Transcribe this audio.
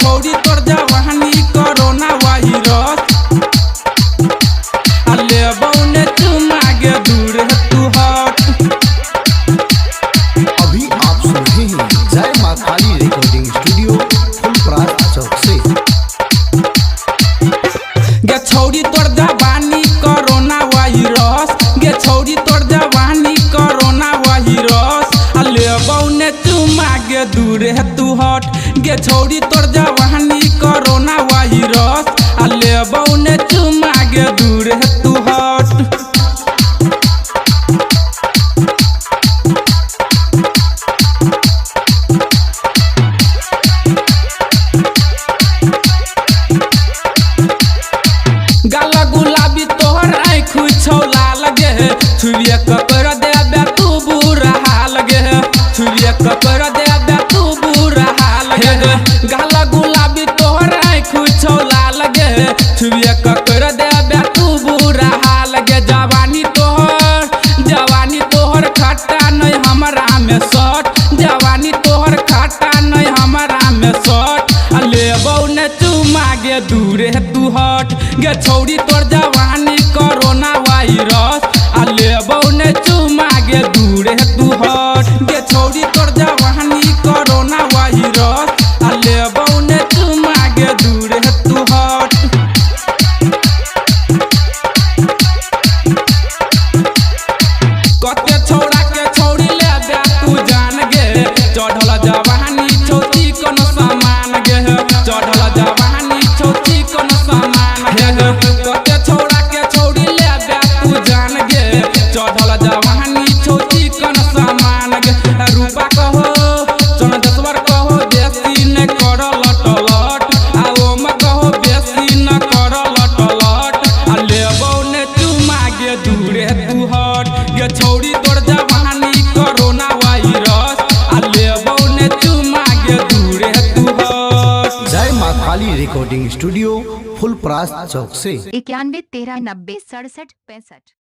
छौरी तोर जवानी कोरोना वायरस अले बौने चुमा गे दूर है तू हट। अभी आप सुन रहे हैं जय मां काली रिकॉर्डिंग स्टूडियो फुलपरास चौक से। गे छौरी तोर जवानी कोरोना वायरस गे छौरी तोर जवानी कोरोना वायरस अले बौने चुमा गे दूर है तू हट। गे छौरी तोर जवानी कोरोना वायरस अले बौने चुमा गे दूर है तू हट। गाला गुलाबी तोहर आँख छौ लाल गे छुरिया ककर देबे तू बुरा हाल गे छुरिया ककर देबे तू बुरा हाल गे। गाला गुलाबी तोहर आँख छौ लाल गे छुरिया ककर देबे तू बुरा हाल गे। जवानी तोहर खट्टा नहीं हमरा में सट जवानी तोहर खट्टा नहीं हमरा में सट अले बौने चुमा गे दूर है तू हट। गे छौरी तोर जवानी कोरोना वायरस अले बौने चुमा गे दूर है तू हट। गे छौरी तोर जवानी कोरोना वायरस अले बौने चुमा गे दूर है तू हट। कते छौड़ा के छौड़ी लेबे तू जान गे चढ़ल जवानी छौची कोन सामान गे चढ़ल जवानी छौची कोन सामान गे। कते छौड़ा के छौड़ी लेबे तू जान गे चढ़ल जवानी छौची कोन सामान गे। रूपा कहो चंदेश्वर कहो बेसी न कर लटलट आओ म कहो बेसी न कर लटलट अले बौने चुमा गे दूर है तू हट। गे छौरी तोर जवानी कोरोना वायरस अले बौने चुमा गे दूर है तू हट। जय मां काली रिकॉर्डिंग स्टूडियो फुलपरास चौक से। 91 13 90 67 65।